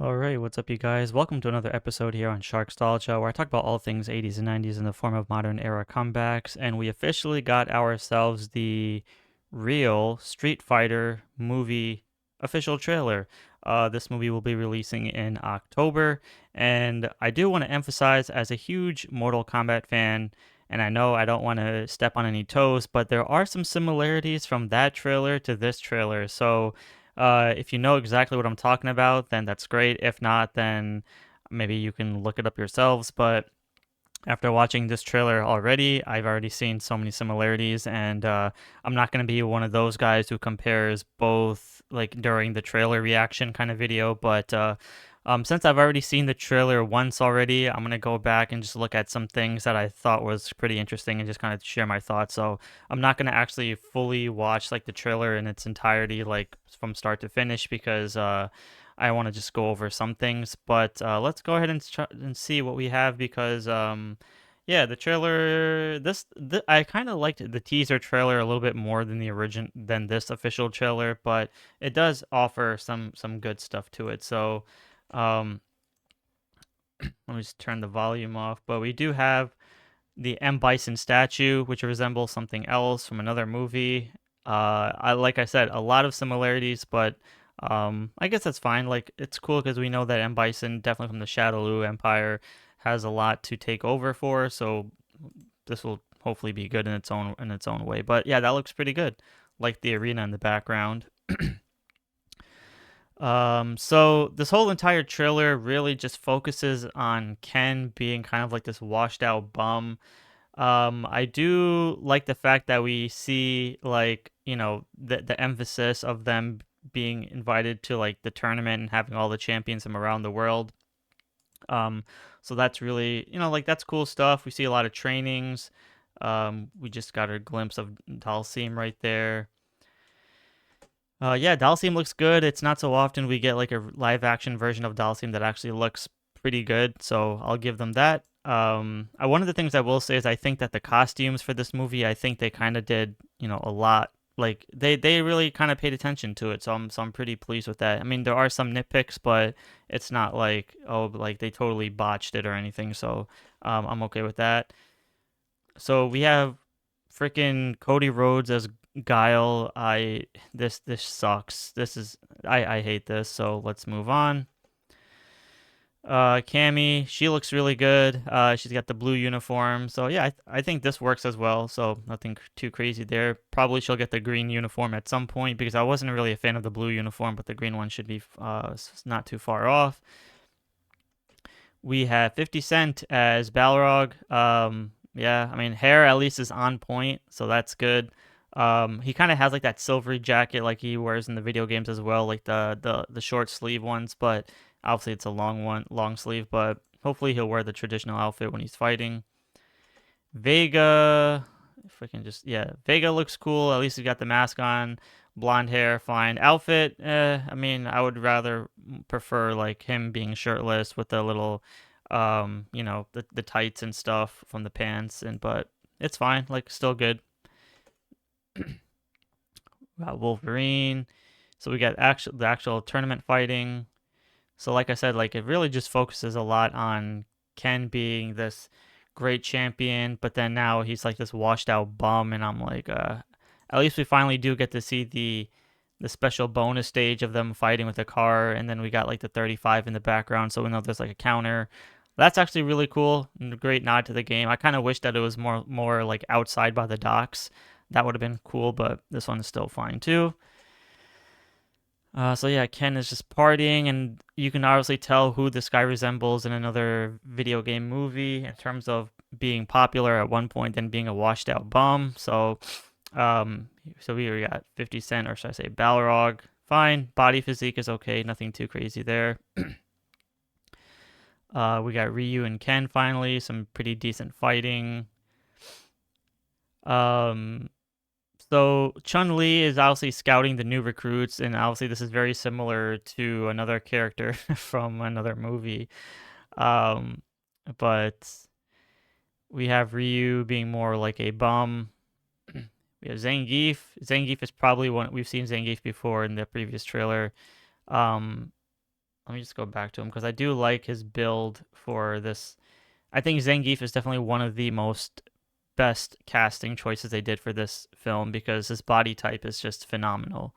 Alright, what's up, you guys? Welcome to another episode here on Sharkstalgia, where I talk about all things 80s and 90s in the form of modern era comebacks. And we officially got ourselves the real Street Fighter movie official trailer. This movie will be releasing in October. And I do want to emphasize, as a huge Mortal Kombat fan, and I know I don't want to step on any toes, but there are some similarities from that trailer to this trailer. So if you know exactly what I'm talking about, then that's great. If not, then maybe you can look it up yourselves. But after watching this trailer already, I've already seen so many similarities, and I'm not going to be one of those guys who compares both like during the trailer reaction kind of video. But since I've already seen the trailer once already, I'm going to go back and just look at some things that I thought was pretty interesting and just kind of share my thoughts. So I'm not going to actually fully watch like the trailer in its entirety, like from start to finish, because I want to just go over some things. But let's go ahead and and see what we have because yeah, the trailer. I kind of liked the teaser trailer a little bit more than the origin than this official trailer, but it does offer some good stuff to it. So um, let me just turn the volume off. But we do have the M Bison statue, which resembles something else from another movie. Like I said, a lot of similarities, but I guess that's fine. Like it's cool because we know that M Bison, definitely from the Shadowloo Empire, has a lot to take over for. So this will hopefully be good in its own way. But yeah, that looks pretty good. Like the arena in the background. So this whole entire trailer really just focuses on Ken being kind of like this washed out bum. I do like the fact that we see like, the emphasis of them being invited to like the tournament and having all the champions from around the world. Um, so that's really, like that's cool stuff. We see a lot of trainings. We just got a glimpse of Dalsim right there. Yeah, Dalsim looks good. It's not so often we get like a live action version of Dalsim that actually looks pretty good, so I'll give them that. One of the things I will say is I think that the costumes for this movie, I think they kind of did, a lot. Like they really kind of paid attention to it, so I'm pretty pleased with that. I mean, there are some nitpicks, but it's not like like they totally botched it or anything. So I'm okay with that. So we have freaking Cody Rhodes as Guile. This sucks. I hate this. So let's move on. Cammy, she looks really good. She's got the blue uniform. So yeah, I think this works as well. So nothing too crazy there. Probably she'll get the green uniform at some point because I wasn't really a fan of the blue uniform, but the green one should be not too far off. We have 50 Cent as Balrog. Yeah, I mean, hair at least is on point, so that's good. He kind of has like that silvery jacket like he wears in the video games as well, like the short sleeve ones, but obviously it's a long sleeve, but hopefully he'll wear the traditional outfit when he's fighting. Vega, if I can just, yeah, Vega looks cool. At least he's got the mask on, blonde hair, fine. Outfit, I mean, I would rather prefer like him being shirtless with the little, the tights and stuff from the pants, but it's fine. Like, still good. Got Wolverine. So we got the actual tournament fighting. So like I said, like it really just focuses a lot on Ken being this great champion, but then now he's like this washed out bum, and I'm like, at least we finally do get to see the special bonus stage of them fighting with a car, and then we got like the 35 in the background, so we know there's like a counter. That's actually really cool and a great nod to the game. I kind of wish that it was more like outside by the docks. That would have been cool, but this one is still fine too. So yeah, Ken is just partying, and you can obviously tell who this guy resembles in another video game movie in terms of being popular at one point, then being a washed out bum. Um, so we got 50 Cent, or should I say Balrog? Fine, body physique is okay, nothing too crazy there. We got Ryu and Ken finally, some pretty decent fighting. Um, So Chun Li is obviously scouting the new recruits, and obviously this is very similar to another character from another movie. Um, but we have Ryu being more like a bum. We have Zangief. Zangief is probably one we've seen Zangief before in the previous trailer. Um, let me just go back to him because I do like his build for this. I think Zangief is definitely one of the most best casting choices they did for this film because his body type is just phenomenal.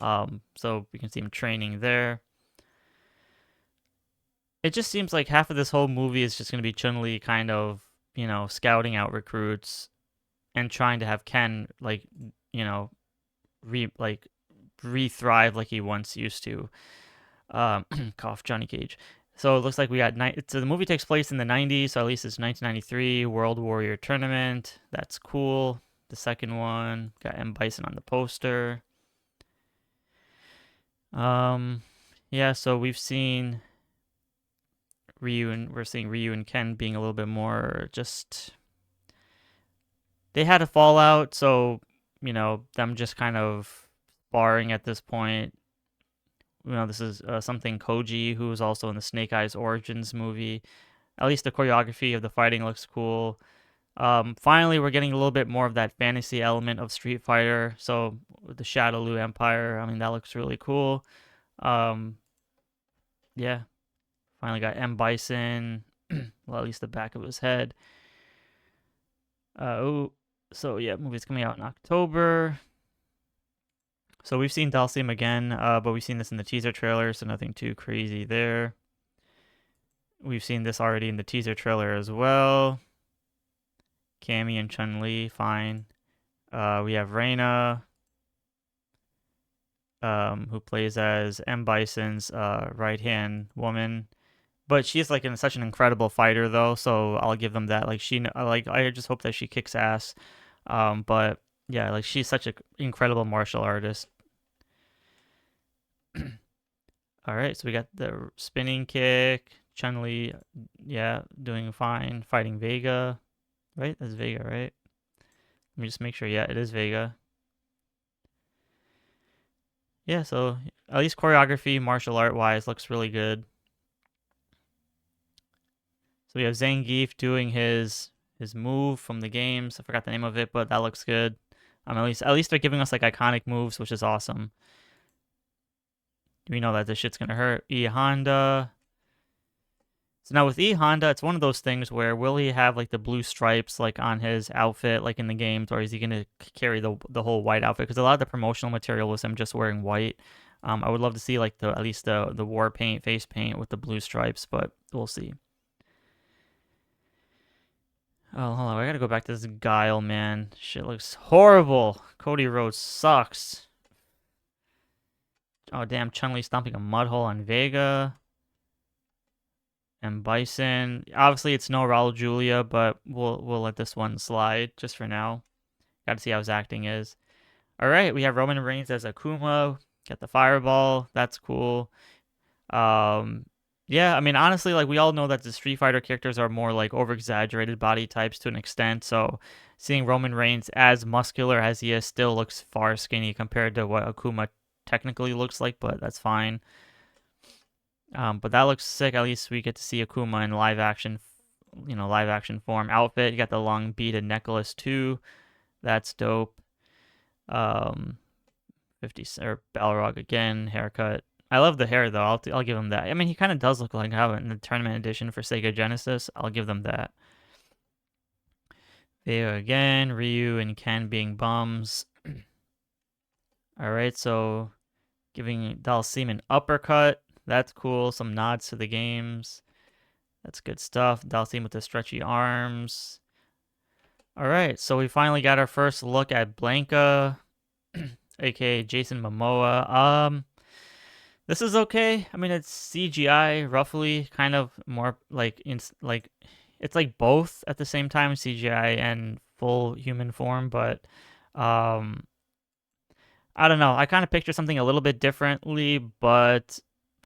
So we can see him training there. It just seems like half of this whole movie is just going to be Chun-Li kind of, scouting out recruits and trying to have Ken you know, re like re-thrive like he once used to. Cough, Johnny Cage. So it looks like we got so the movie takes place in the 90s, so at least it's 1993 World Warrior Tournament. That's cool. The second one got M Bison on the poster. Um, yeah, so we're seeing Ryu and Ken being a little bit more just they had a fallout, so them just kind of sparring at this point. This is something Koji, who was also in the Snake Eyes Origins movie. At least the choreography of the fighting looks cool. Finally, we're getting a little bit more of that fantasy element of Street Fighter. So with the Shadowloo Empire, I mean that looks really cool. Um, yeah, finally got M Bison. Well, at least the back of his head. Oh, so yeah, movie's coming out in October. So we've seen Dalsim again, but we've seen this in the teaser trailer, so nothing too crazy there. We've seen this already in the teaser trailer as well. Cammy and Chun-Li, fine. We have Reina, who plays as M. Bison's right-hand woman. But she's like such an incredible fighter, though, so I'll give them that. I just hope that she kicks ass. But yeah, like she's such an incredible martial artist. All right, so we got the spinning kick. Chun-Li, yeah, doing fine. Fighting Vega, right? That's Vega, right? Let me just make sure. Yeah, it is Vega. Yeah, so at least choreography, martial art wise, looks really good. So we have Zangief doing his move from the games. I forgot the name of it, but that looks good. At least they're giving us like iconic moves, which is awesome. We know that this shit's gonna hurt. E Honda. So now with E Honda, it's one of those things where will he have like the blue stripes like on his outfit like in the games, or is he gonna carry the whole white outfit? Because a lot of the promotional material was him just wearing white. I would love to see like at least the war paint, face paint with the blue stripes, but we'll see. Oh, hold on, I gotta go back to this Guile, man. Shit looks horrible. Cody Rhodes sucks. Oh damn, Chun-Li stomping a mud hole on Vega. And Bison. Obviously, it's no Raul Julia, but we'll let this one slide just for now. Got to see how his acting is. All right, we have Roman Reigns as Akuma. Get the fireball. That's cool. Um, yeah, I mean, honestly, like we all know that the Street Fighter characters are more like over-exaggerated body types to an extent. So seeing Roman Reigns as muscular as he is still looks far skinny compared to what Akuma technically looks like, but that's fine. But that looks sick. At least we get to see Akuma in live action form outfit. You got the long beaded necklace too. That's dope. Um, 50 or Balrog again haircut. I love the hair though. I'll give him that. I mean, he kind of does look like how in the tournament edition for Sega Genesis. I'll give them that. Vega again. Ryu and Ken being bums. All right, so giving Dalsim an uppercut. That's cool. Some nods to the games. That's good stuff. Dalsim with the stretchy arms. All right, so we finally got our first look at Blanca, aka Jason Momoa. This is okay. I mean, it's CGI roughly, kind of more it's like both at the same time, CGI and full human form, but um I don't know. I kind of picture something a little bit differently, but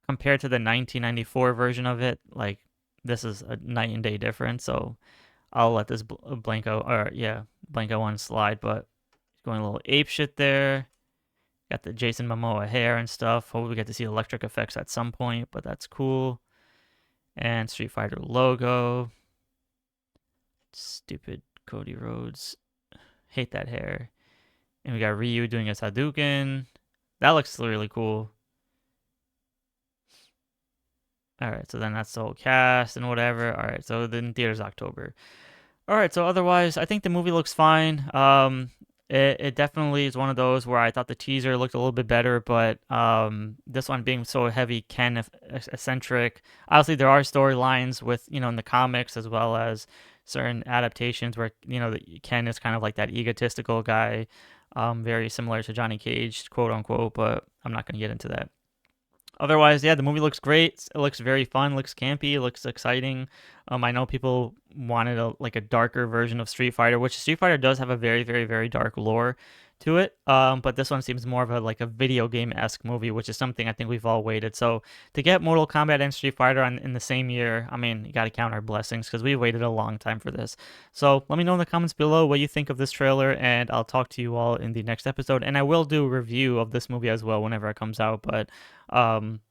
compared to the 1994 version of it, like this is a night and day difference. So I'll let this Blanco one slide, but going a little ape shit there. Got the Jason Momoa hair and stuff. Hopefully we get to see electric effects at some point, but that's cool. And Street Fighter logo. Stupid Cody Rhodes. Hate that hair. And we got Ryu doing a Hadouken. That looks really cool. All right, so then that's the whole cast and whatever. All right, so then theaters October. All right, so otherwise, I think the movie looks fine. It definitely is one of those where I thought the teaser looked a little bit better, but this one being so heavy Ken eccentric. Obviously, there are storylines with in the comics as well as certain adaptations where Ken is kind of like that egotistical guy, very similar to Johnny Cage, quote unquote. But I'm not going to get into that. Otherwise, yeah, the movie looks great. It looks very fun. Looks campy. It looks exciting. I know people wanted a darker version of Street Fighter, which Street Fighter does have a very, very, very dark lore to it. But this one seems more of a video game esque movie, which is something I think we've all waited. So to get Mortal Kombat and Street Fighter in the same year, I mean, you got to count our blessings because we waited a long time for this. So let me know in the comments below what you think of this trailer, and I'll talk to you all in the next episode. And I will do a review of this movie as well whenever it comes out. But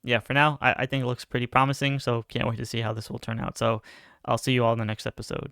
yeah, for now, I think it looks pretty promising. So can't wait to see how this will turn out. So I'll see you all in the next episode.